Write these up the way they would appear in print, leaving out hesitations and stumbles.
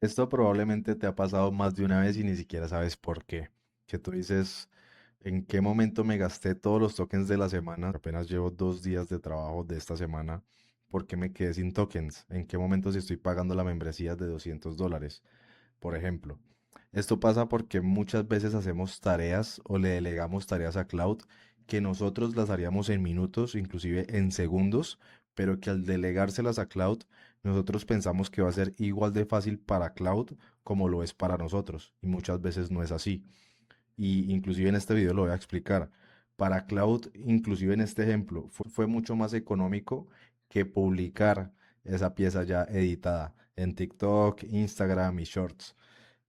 Esto probablemente te ha pasado más de una vez y ni siquiera sabes por qué. Que tú dices, ¿en qué momento me gasté todos los tokens de la semana? Apenas llevo 2 días de trabajo de esta semana. ¿Por qué me quedé sin tokens? ¿En qué momento si estoy pagando la membresía de $200? Por ejemplo. Esto pasa porque muchas veces hacemos tareas o le delegamos tareas a Cloud que nosotros las haríamos en minutos, inclusive en segundos, pero que al delegárselas a Cloud, nosotros pensamos que va a ser igual de fácil para Cloud como lo es para nosotros, y muchas veces no es así. Y inclusive en este video lo voy a explicar. Para Cloud, inclusive en este ejemplo, fue mucho más económico que publicar esa pieza ya editada en TikTok, Instagram y Shorts.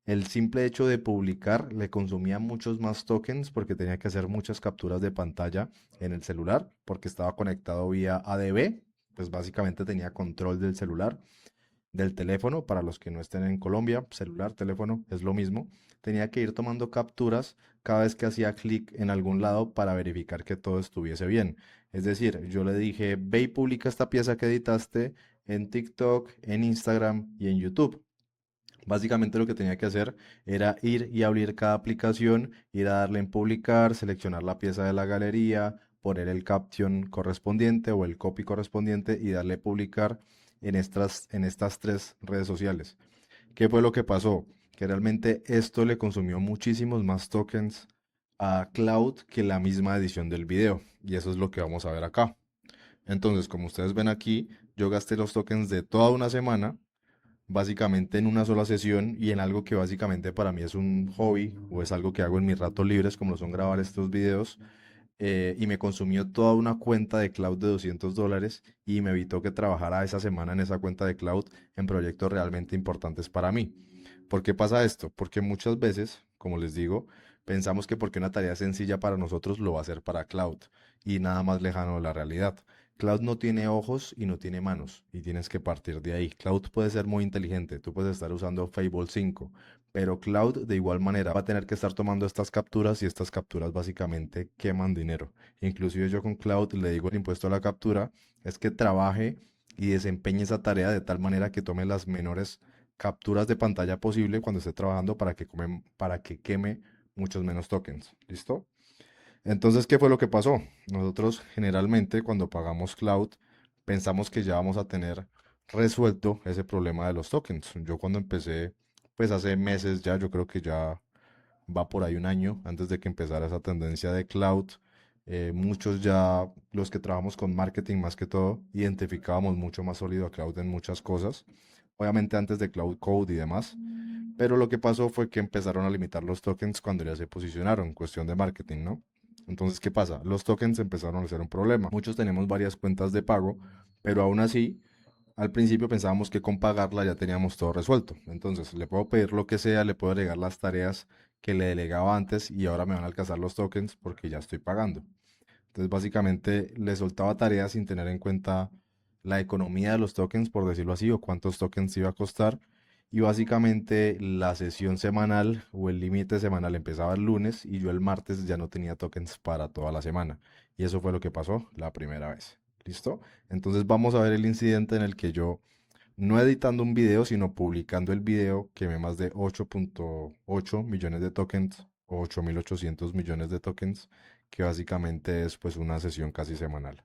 El simple hecho de publicar le consumía muchos más tokens porque tenía que hacer muchas capturas de pantalla en el celular porque estaba conectado vía ADB, pues básicamente tenía control del celular, del teléfono, para los que no estén en Colombia, celular, teléfono, es lo mismo. Tenía que ir tomando capturas cada vez que hacía clic en algún lado para verificar que todo estuviese bien. Es decir, yo le dije, ve y publica esta pieza que editaste en TikTok, en Instagram y en YouTube. Básicamente lo que tenía que hacer era ir y abrir cada aplicación, ir a darle en publicar, seleccionar la pieza de la galería, poner el caption correspondiente o el copy correspondiente y darle publicar en estas tres redes sociales. ¿Qué fue lo que pasó? Que realmente esto le consumió muchísimos más tokens a Cloud que la misma edición del video. Y eso es lo que vamos a ver acá. Entonces, como ustedes ven aquí, yo gasté los tokens de toda una semana básicamente en una sola sesión y en algo que básicamente para mí es un hobby o es algo que hago en mis ratos libres, como lo son grabar estos videos, y me consumió toda una cuenta de cloud de $200 y me evitó que trabajara esa semana en esa cuenta de cloud en proyectos realmente importantes para mí. ¿Por qué pasa esto? Porque muchas veces, como les digo, pensamos que porque una tarea sencilla para nosotros lo va a hacer para cloud y nada más lejano de la realidad. Cloud no tiene ojos y no tiene manos y tienes que partir de ahí. Cloud puede ser muy inteligente, tú puedes estar usando Fable 5, pero Cloud de igual manera va a tener que estar tomando estas capturas y estas capturas básicamente queman dinero. Inclusive yo con Cloud le digo el impuesto a la captura es que trabaje y desempeñe esa tarea de tal manera que tome las menores capturas de pantalla posible cuando esté trabajando para que queme muchos menos tokens. ¿Listo? Entonces, ¿qué fue lo que pasó? Nosotros generalmente cuando pagamos cloud pensamos que ya vamos a tener resuelto ese problema de los tokens. Yo cuando empecé, pues hace meses ya, yo creo que ya va por ahí un año antes de que empezara esa tendencia de cloud. Muchos ya, los que trabajamos con marketing más que todo, identificábamos mucho más sólido a cloud en muchas cosas. Obviamente antes de Cloud Code y demás. Pero lo que pasó fue que empezaron a limitar los tokens cuando ya se posicionaron, cuestión de marketing, ¿no? Entonces, ¿qué pasa? Los tokens empezaron a ser un problema. Muchos tenemos varias cuentas de pago, pero aún así, al principio pensábamos que con pagarla ya teníamos todo resuelto. Entonces, le puedo pedir lo que sea, le puedo delegar las tareas que le delegaba antes y ahora me van a alcanzar los tokens porque ya estoy pagando. Entonces, básicamente, le soltaba tareas sin tener en cuenta la economía de los tokens, por decirlo así, o cuántos tokens iba a costar. Y básicamente la sesión semanal o el límite semanal empezaba el lunes y yo el martes ya no tenía tokens para toda la semana. Y eso fue lo que pasó la primera vez. ¿Listo? Entonces vamos a ver el incidente en el que yo, no editando un video, sino publicando el video, quemé más de 8.8 millones de tokens o 8.800 millones de tokens, que básicamente es pues una sesión casi semanal.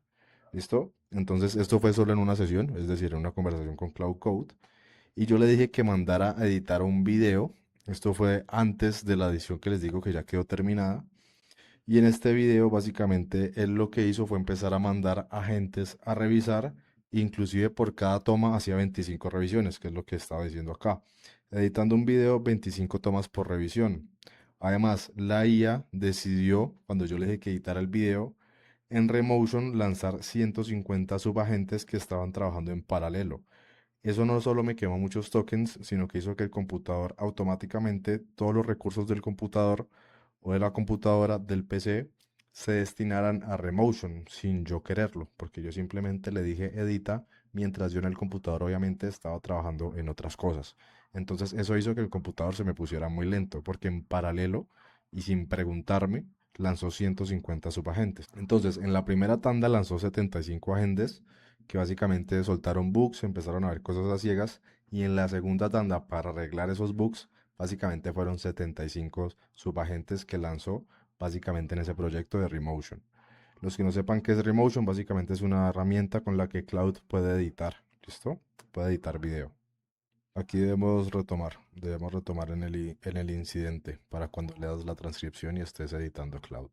¿Listo? Entonces esto fue solo en una sesión, es decir, en una conversación con Cloud Code. Y yo le dije que mandara a editar un video. Esto fue antes de la edición que les digo que ya quedó terminada. Y en este video, básicamente, él lo que hizo fue empezar a mandar agentes a revisar, inclusive por cada toma hacía 25 revisiones, que es lo que estaba diciendo acá. Editando un video, 25 tomas por revisión. Además, la IA decidió, cuando yo le dije que editara el video, en Remotion lanzar 150 subagentes que estaban trabajando en paralelo. Eso no solo me quemó muchos tokens, sino que hizo que el computador automáticamente, todos los recursos del computador o de la computadora del PC se destinaran a Remotion sin yo quererlo, porque yo simplemente le dije edita mientras yo en el computador obviamente estaba trabajando en otras cosas. Entonces eso hizo que el computador se me pusiera muy lento, porque en paralelo y sin preguntarme lanzó 150 subagentes. Entonces en la primera tanda lanzó 75 agentes que básicamente soltaron bugs, empezaron a ver cosas a ciegas y en la segunda tanda para arreglar esos bugs, básicamente fueron 75 subagentes que lanzó básicamente en ese proyecto de Remotion. Los que no sepan qué es Remotion, básicamente es una herramienta con la que Cloud puede editar, ¿listo? Puede editar video. Aquí debemos retomar en el incidente para cuando leas la transcripción y estés editando Cloud.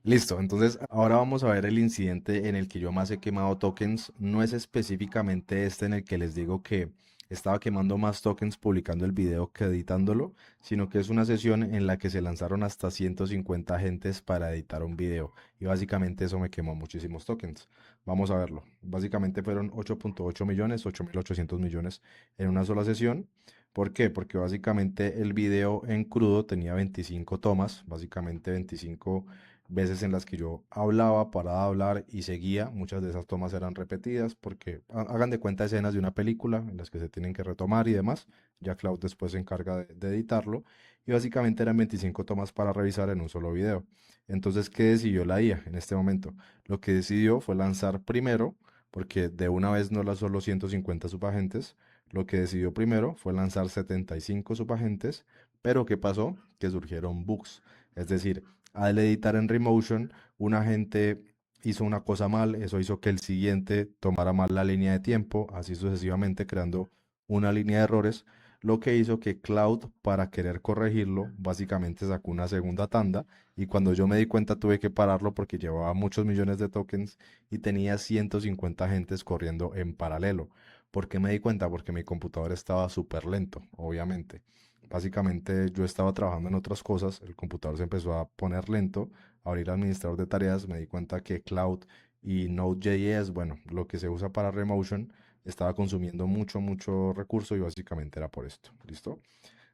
Listo, entonces ahora vamos a ver el incidente en el que yo más he quemado tokens. No es específicamente este en el que les digo que estaba quemando más tokens publicando el video que editándolo, sino que es una sesión en la que se lanzaron hasta 150 agentes para editar un video. Y básicamente eso me quemó muchísimos tokens. Vamos a verlo. Básicamente fueron 8.8 millones, 8.800 millones en una sola sesión. ¿Por qué? Porque básicamente el video en crudo tenía 25 tomas, básicamente 25 veces en las que yo hablaba, paraba de hablar y seguía. Muchas de esas tomas eran repetidas porque hagan de cuenta escenas de una película en las que se tienen que retomar y demás. Ya Cloud después se encarga de editarlo. Y básicamente eran 25 tomas para revisar en un solo video. Entonces, ¿qué decidió la IA en este momento? Lo que decidió fue lanzar primero, porque de una vez no lanzó los 150 subagentes. Lo que decidió primero fue lanzar 75 subagentes. Pero ¿qué pasó? Que surgieron bugs. Es decir, al editar en Remotion, un agente hizo una cosa mal, eso hizo que el siguiente tomara mal la línea de tiempo, así sucesivamente creando una línea de errores, lo que hizo que Cloud, para querer corregirlo, básicamente sacó una segunda tanda y cuando yo me di cuenta tuve que pararlo porque llevaba muchos millones de tokens y tenía 150 agentes corriendo en paralelo. ¿Por qué me di cuenta? Porque mi computador estaba súper lento, obviamente. Básicamente yo estaba trabajando en otras cosas, el computador se empezó a poner lento, a abrir administrador de tareas, me di cuenta que Cloud y Node.js, bueno, lo que se usa para Remotion, estaba consumiendo mucho recurso y básicamente era por esto, ¿listo?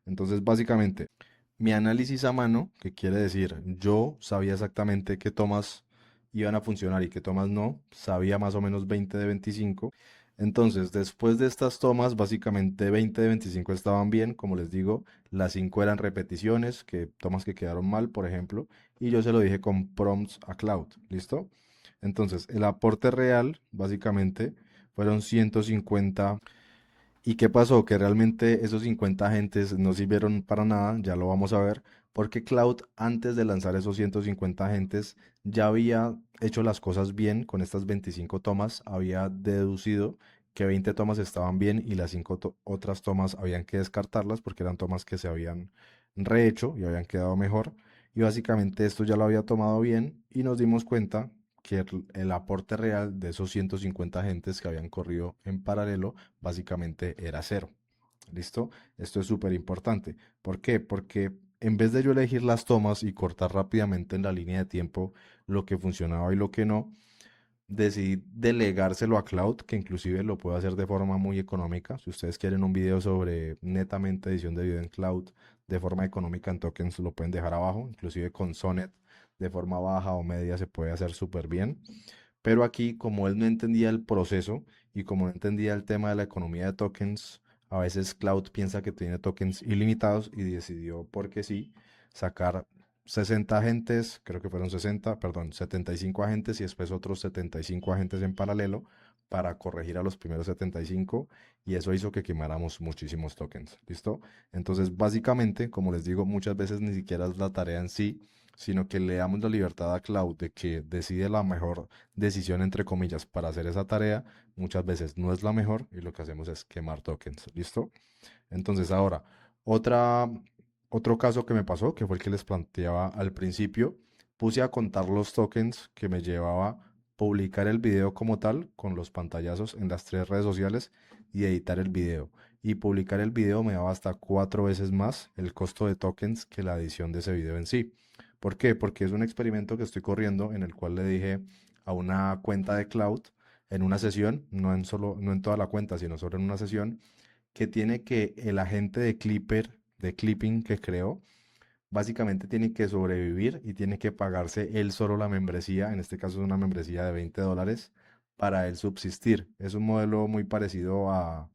Entonces, básicamente, mi análisis a mano, que quiere decir, yo sabía exactamente qué tomas iban a funcionar y qué tomas no, sabía más o menos 20 de 25. Entonces, después de estas tomas, básicamente 20 de 25 estaban bien, como les digo, las 5 eran repeticiones, que tomas que quedaron mal, por ejemplo, y yo se lo dije con prompts a Cloud, ¿listo? Entonces, el aporte real, básicamente, fueron 150. ¿Y qué pasó? Que realmente esos 50 agentes no sirvieron para nada, ya lo vamos a ver, porque Cloud antes de lanzar esos 150 agentes ya había hecho las cosas bien con estas 25 tomas, había deducido que 20 tomas estaban bien y las 5 otras tomas habían que descartarlas porque eran tomas que se habían rehecho y habían quedado mejor. Y básicamente esto ya lo había tomado bien y nos dimos cuenta que el aporte real de esos 150 agentes que habían corrido en paralelo básicamente era cero. ¿Listo? Esto es súper importante. ¿Por qué? Porque en vez de yo elegir las tomas y cortar rápidamente en la línea de tiempo lo que funcionaba y lo que no, decidí delegárselo a Cloud, que inclusive lo puedo hacer de forma muy económica. Si ustedes quieren un video sobre netamente edición de video en Cloud de forma económica en tokens, lo pueden dejar abajo. Inclusive con Sonnet de forma baja o media se puede hacer súper bien. Pero aquí, como él no entendía el proceso y como no entendía el tema de la economía de tokens, a veces Cloud piensa que tiene tokens ilimitados y decidió, porque sí, sacar 60 agentes, creo que fueron 60, perdón, 75 agentes y después otros 75 agentes en paralelo para corregir a los primeros 75 y eso hizo que quemáramos muchísimos tokens. ¿Listo? Entonces, básicamente, como les digo, muchas veces ni siquiera es la tarea en sí, sino que le damos la libertad a Cloud de que decide la mejor decisión, entre comillas, para hacer esa tarea. Muchas veces no es la mejor y lo que hacemos es quemar tokens. ¿Listo? Entonces ahora, otra, otro caso que me pasó, que fue el que les planteaba al principio, puse a contar los tokens que me llevaba publicar el video como tal, con los pantallazos en las 3 redes sociales y editar el video. Y publicar el video me daba hasta 4 veces más el costo de tokens que la edición de ese video en sí. ¿Por qué? Porque es un experimento que estoy corriendo en el cual le dije a una cuenta de Cloud en una sesión, no en toda la cuenta, sino solo en una sesión, que tiene que el agente de de clipping que creó, básicamente tiene que sobrevivir y tiene que pagarse él solo la membresía, en este caso es una membresía de $20, para él subsistir. Es un modelo muy parecido a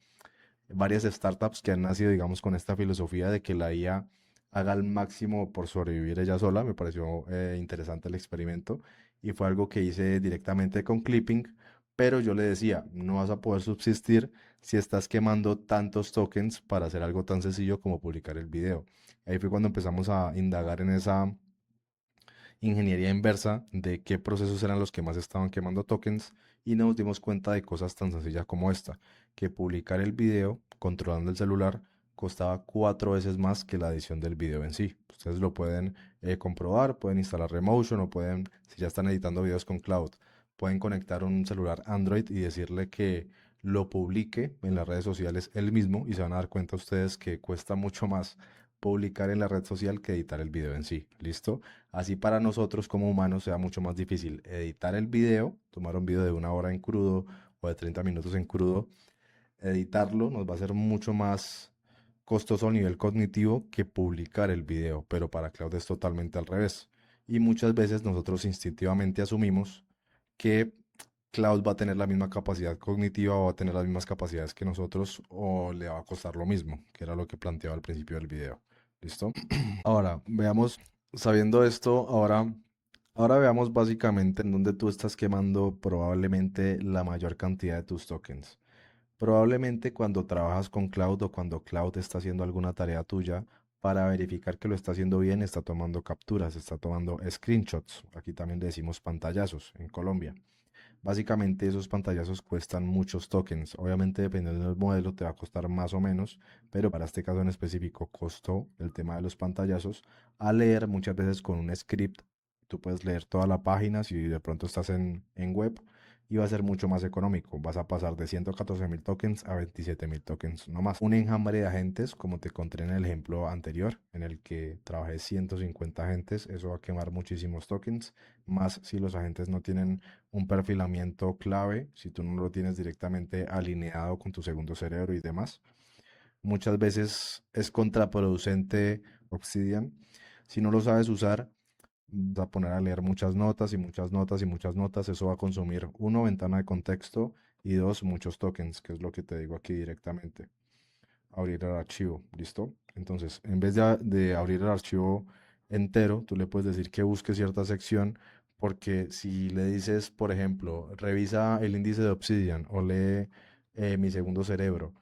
varias startups que han nacido, digamos, con esta filosofía de que la IA haga el máximo por sobrevivir ella sola. Me pareció interesante el experimento y fue algo que hice directamente con Clipping, pero yo le decía, no vas a poder subsistir si estás quemando tantos tokens para hacer algo tan sencillo como publicar el video. Ahí fue cuando empezamos a indagar en esa ingeniería inversa de qué procesos eran los que más estaban quemando tokens y nos dimos cuenta de cosas tan sencillas como esta, que publicar el video controlando el celular costaba 4 veces más que la edición del video en sí. Ustedes lo pueden comprobar, pueden instalar Remotion o pueden, si ya están editando videos con Cloud, pueden conectar un celular Android y decirle que lo publique en las redes sociales él mismo y se van a dar cuenta ustedes que cuesta mucho más publicar en la red social que editar el video en sí. ¿Listo? Así para nosotros como humanos sea mucho más difícil editar el video, tomar un video de 1 hora en crudo o de 30 minutos en crudo, editarlo nos va a ser mucho más costoso a nivel cognitivo que publicar el video, pero para Cloud es totalmente al revés. Y muchas veces nosotros instintivamente asumimos que Cloud va a tener la misma capacidad cognitiva o va a tener las mismas capacidades que nosotros o le va a costar lo mismo, que era lo que planteaba al principio del video. ¿Listo? Ahora, veamos, sabiendo esto, ahora veamos básicamente en dónde tú estás quemando probablemente la mayor cantidad de tus tokens. Probablemente cuando trabajas con Cloud o cuando Cloud está haciendo alguna tarea tuya, para verificar que lo está haciendo bien, está tomando capturas, está tomando screenshots. Aquí también le decimos pantallazos en Colombia. Básicamente esos pantallazos cuestan muchos tokens. Obviamente dependiendo del modelo te va a costar más o menos, pero para este caso en específico costó el tema de los pantallazos a leer muchas veces con un script. Tú puedes leer toda la página si de pronto estás en web y va a ser mucho más económico. Vas a pasar de 114.000 tokens a 27.000 tokens, no más. Un enjambre de agentes, como te conté en el ejemplo anterior, en el que trabajé 150 agentes, eso va a quemar muchísimos tokens, más si los agentes no tienen un perfilamiento clave, si tú no lo tienes directamente alineado con tu segundo cerebro y demás. Muchas veces es contraproducente Obsidian. Si no lo sabes usar, vas a poner a leer muchas notas y muchas notas y muchas notas. Eso va a consumir, uno, ventana de contexto y dos, muchos tokens, que es lo que te digo aquí directamente. Abrir el archivo, ¿listo? Entonces, en vez de abrir el archivo entero, tú le puedes decir que busque cierta sección, porque si le dices, por ejemplo, revisa el índice de Obsidian o lee mi segundo cerebro,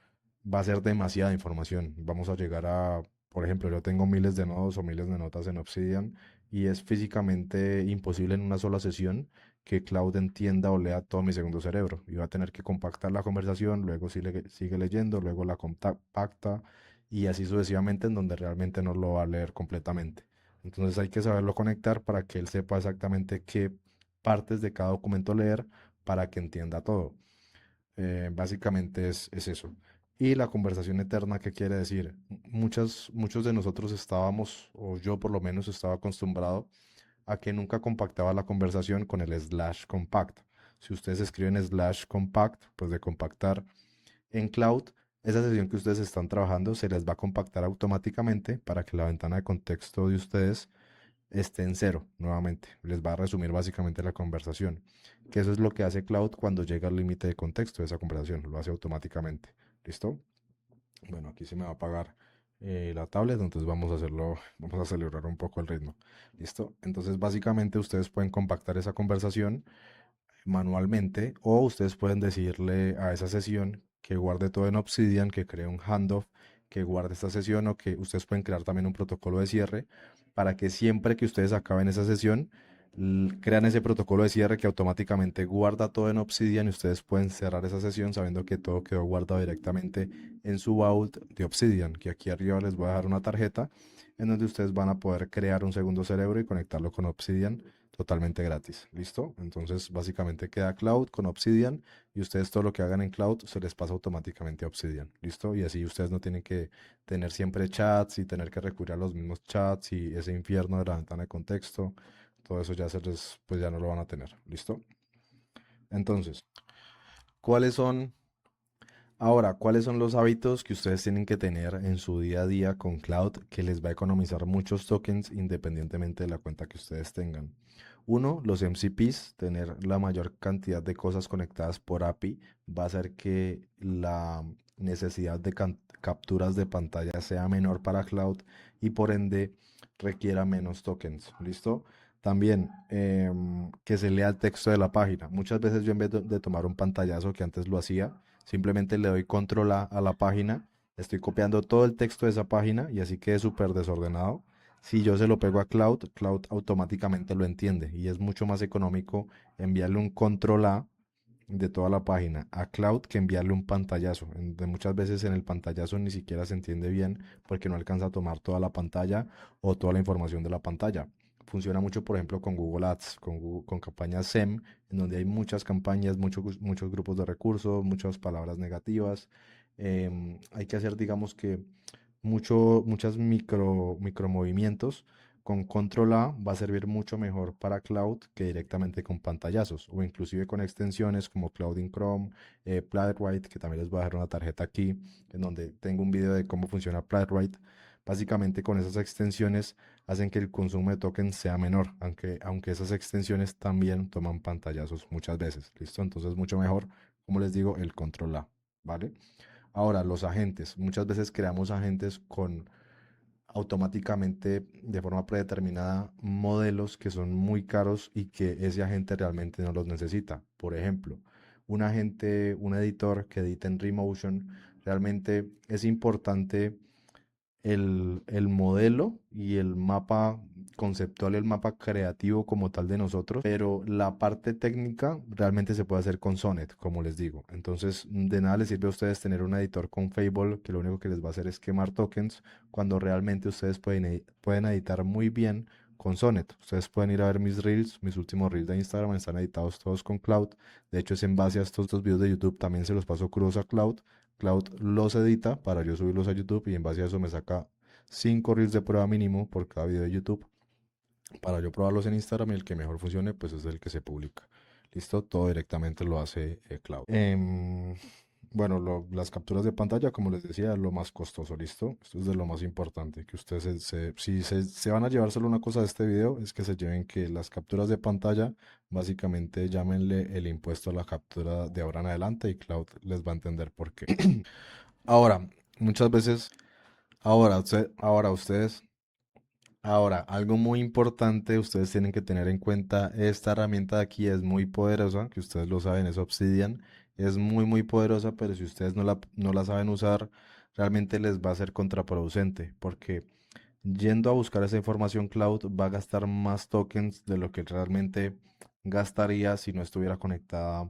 va a ser demasiada información. Vamos a llegar a, por ejemplo, yo tengo miles de nodos o miles de notas en Obsidian y es físicamente imposible en una sola sesión que Cloud entienda o lea todo mi segundo cerebro. Y va a tener que compactar la conversación, luego sigue leyendo, luego la compacta y así sucesivamente en donde realmente no lo va a leer completamente. Entonces hay que saberlo conectar para que él sepa exactamente qué partes de cada documento leer para que entienda todo. Básicamente es eso. Y la conversación eterna, ¿qué quiere decir? Muchos de nosotros estábamos, o yo por lo menos estaba acostumbrado a que nunca compactaba la conversación con el slash compact. Si ustedes escriben slash compact, pues de compactar en cloud, esa sesión que ustedes están trabajando se les va a compactar automáticamente para que la ventana de contexto de ustedes esté en cero nuevamente. Les va a resumir básicamente la conversación. Que eso es lo que hace Cloud cuando llega al límite de contexto de esa conversación. Lo hace automáticamente. ¿Listo? Bueno, aquí se me va a apagar la tablet, entonces vamos a hacerlo, vamos a acelerar un poco el ritmo. ¿Listo? Entonces básicamente ustedes pueden compactar esa conversación manualmente o ustedes pueden decirle a esa sesión que guarde todo en Obsidian, que cree un handoff, que guarde esta sesión o que ustedes pueden crear también un protocolo de cierre para que siempre que ustedes acaben esa sesión, crean ese protocolo de cierre que automáticamente guarda todo en Obsidian y ustedes pueden cerrar esa sesión sabiendo que todo quedó guardado directamente en su vault de Obsidian, que aquí arriba les voy a dejar una tarjeta en donde ustedes van a poder crear un segundo cerebro y conectarlo con Obsidian totalmente gratis. ¿Listo? Entonces, básicamente queda Cloud con Obsidian y ustedes todo lo que hagan en Cloud se les pasa automáticamente a Obsidian. ¿Listo? Y así ustedes no tienen que tener siempre chats y tener que recurrir a los mismos chats y ese infierno de la ventana de contexto. Todo eso ya se les, pues ya no lo van a tener. ¿Listo? Entonces, ¿cuáles son ahora, ¿cuáles son los hábitos que ustedes tienen que tener en su día a día con Cloud que les va a economizar muchos tokens independientemente de la cuenta que ustedes tengan? Uno, los MCPs, tener la mayor cantidad de cosas conectadas por API va a hacer que la necesidad de capturas de pantalla sea menor para Cloud y por ende requiera menos tokens. ¿Listo? También que se lea el texto de la página. Muchas veces yo en vez de tomar un pantallazo que antes lo hacía, simplemente le doy control a la página, estoy copiando todo el texto de esa página y así quede súper desordenado. Si yo se lo pego a Cloud, Cloud automáticamente lo entiende y es mucho más económico enviarle un control A de toda la página a Cloud que enviarle un pantallazo. De muchas veces en el pantallazo ni siquiera se entiende bien porque no alcanza a tomar toda la pantalla o toda la información de la pantalla. Funciona mucho, por ejemplo, con Google Ads, con campañas SEM, en donde hay muchas campañas, muchos grupos de recursos, muchas palabras negativas. Hay que hacer, digamos que, muchas micro movimientos. Con Control A va a servir mucho mejor para Cloud que directamente con pantallazos o inclusive con extensiones como Cloud in Chrome, Playwright, que también les voy a dejar una tarjeta aquí en donde tengo un video de cómo funciona Playwright. Básicamente con esas extensiones hacen que el consumo de tokens sea menor, aunque esas extensiones también toman pantallazos muchas veces. ¿Listo? Entonces mucho mejor, como les digo, el Control A, ¿vale? Ahora, los agentes. Muchas veces creamos agentes con automáticamente de forma predeterminada modelos que son muy caros y que ese agente realmente no los necesita. Por ejemplo, un agente, un editor que edita en Remotion, realmente es importante el modelo y el mapa conceptual, el mapa creativo como tal de nosotros, pero la parte técnica realmente se puede hacer con Sonnet, como les digo. Entonces, de nada les sirve a ustedes tener un editor con Fable que lo único que les va a hacer es quemar tokens, cuando realmente ustedes pueden editar muy bien con Sonnet. Ustedes pueden ir a ver mis reels, mis últimos reels de Instagram están editados todos con Cloud. De hecho, es en base a estos videos de YouTube, también se los paso crudos a Cloud. Cloud los edita para yo subirlos a YouTube y en base a eso me saca 5 reels de prueba mínimo por cada video de YouTube para yo probarlos en Instagram y el que mejor funcione pues es el que se publica. Listo, todo directamente lo hace Cloud. Bueno, las capturas de pantalla, como les decía, es lo más costoso, ¿listo? Esto es de lo más importante, que ustedes si se van a llevar solo una cosa de este video, es que se lleven que las capturas de pantalla, básicamente llámenle el impuesto a la captura de ahora en adelante y Cloud les va a entender por qué. Ahora, muchas veces, ustedes, ahora, algo muy importante, ustedes tienen que tener en cuenta, esta herramienta de aquí es muy poderosa, que ustedes lo saben, es Obsidian, es muy poderosa, pero si ustedes no la saben usar, realmente les va a ser contraproducente, porque yendo a buscar esa información cloud va a gastar más tokens de lo que realmente gastaría si no estuviera conectada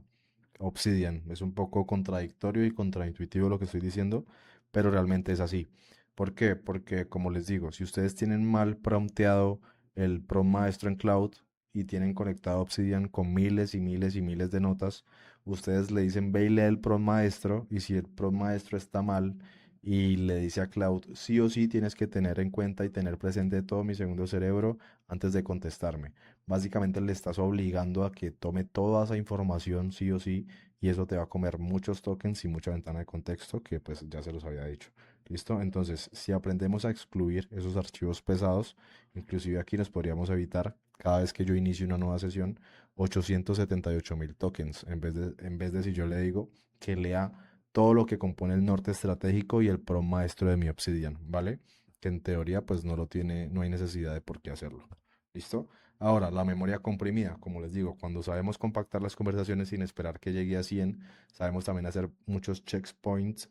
Obsidian. Es un poco contradictorio y contraintuitivo lo que estoy diciendo, pero realmente es así. ¿Por qué? Porque, como les digo, si ustedes tienen mal prompteado el prompt maestro en cloud y tienen conectado Obsidian con miles y miles y miles de notas, ustedes le dicen ve y lee el prompt maestro y si el prompt maestro está mal y le dice a Cloud, sí o sí tienes que tener en cuenta y tener presente todo mi segundo cerebro antes de contestarme. Básicamente le estás obligando a que tome toda esa información sí o sí y eso te va a comer muchos tokens y mucha ventana de contexto que pues ya se los había dicho. ¿Listo? Entonces, si aprendemos a excluir esos archivos pesados, inclusive aquí nos podríamos evitar cada vez que yo inicie una nueva sesión 878.000 tokens en vez de si yo le digo que lea todo lo que compone el norte estratégico y el pro maestro de mi Obsidian, ¿vale? Que en teoría pues no lo tiene, no hay necesidad de por qué hacerlo. ¿Listo? Ahora, la memoria comprimida, como les digo, cuando sabemos compactar las conversaciones sin esperar que llegue a 100, sabemos también hacer muchos checkpoints,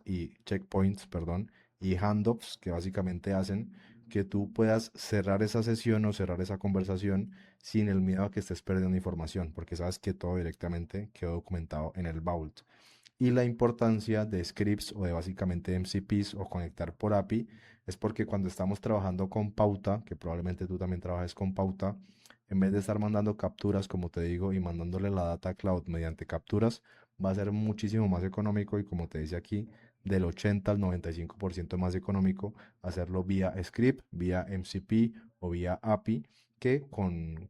perdón, y handoffs que básicamente hacen que tú puedas cerrar esa sesión o cerrar esa conversación sin el miedo a que estés perdiendo información, porque sabes que todo directamente quedó documentado en el Vault. Y la importancia de scripts o de básicamente MCPs o conectar por API es porque cuando estamos trabajando con pauta, que probablemente tú también trabajes con pauta, en vez de estar mandando capturas, como te digo, y mandándole la data a cloud mediante capturas, va a ser muchísimo más económico y como te dice aquí, del 80 al 95% más económico hacerlo vía script, vía MCP o vía API que con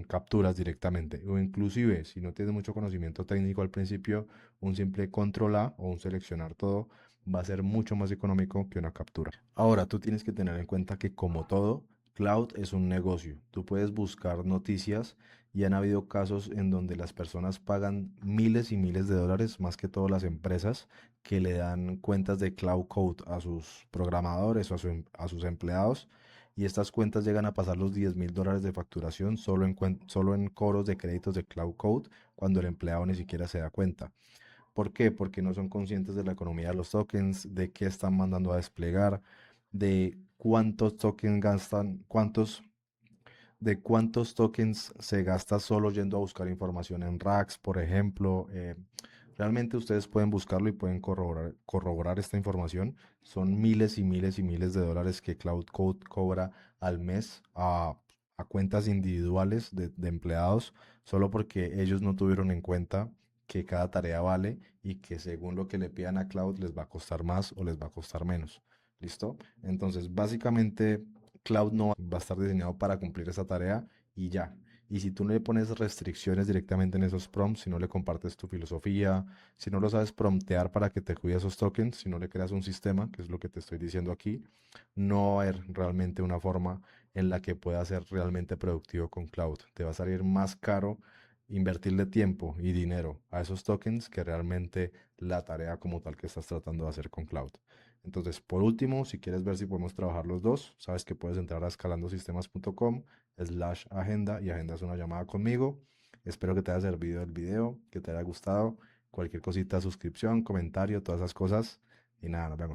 capturas directamente. O inclusive, si no tienes mucho conocimiento técnico al principio, un simple control A o un seleccionar todo va a ser mucho más económico que una captura. Ahora, tú tienes que tener en cuenta que como todo, cloud es un negocio. Tú puedes buscar noticias y han habido casos en donde las personas pagan miles y miles de dólares, más que todas las empresas, que le dan cuentas de Cloud Code a sus programadores o a sus empleados, y estas cuentas llegan a pasar los $10.000 de facturación solo en cobros de créditos de Cloud Code cuando el empleado ni siquiera se da cuenta. ¿Por qué? Porque no son conscientes de la economía de los tokens, de qué están mandando a desplegar, de cuántos tokens gastan, de cuántos tokens se gasta solo yendo a buscar información en Racks, por ejemplo. Realmente ustedes pueden buscarlo y pueden corroborar esta información. Son miles y miles y miles de dólares que Cloud Code cobra al mes a cuentas individuales de empleados, solo porque ellos no tuvieron en cuenta que cada tarea vale y que según lo que le pidan a Cloud les va a costar más o les va a costar menos. ¿Listo? Entonces, básicamente Cloud no va a estar diseñado para cumplir esa tarea y ya. Y si tú no le pones restricciones directamente en esos prompts, si no le compartes tu filosofía, si no lo sabes promptear para que te cuide esos tokens, si no le creas un sistema, que es lo que te estoy diciendo aquí, no va a haber realmente una forma en la que pueda ser realmente productivo con Cloud. Te va a salir más caro invertirle tiempo y dinero a esos tokens que realmente la tarea como tal que estás tratando de hacer con Cloud. Entonces, por último, si quieres ver si podemos trabajar los dos, sabes que puedes entrar a escalandosistemas.com/agenda y agendas una llamada conmigo. Espero que te haya servido el video, que te haya gustado. Cualquier cosita, suscripción, comentario, todas esas cosas. Y nada, nos vemos.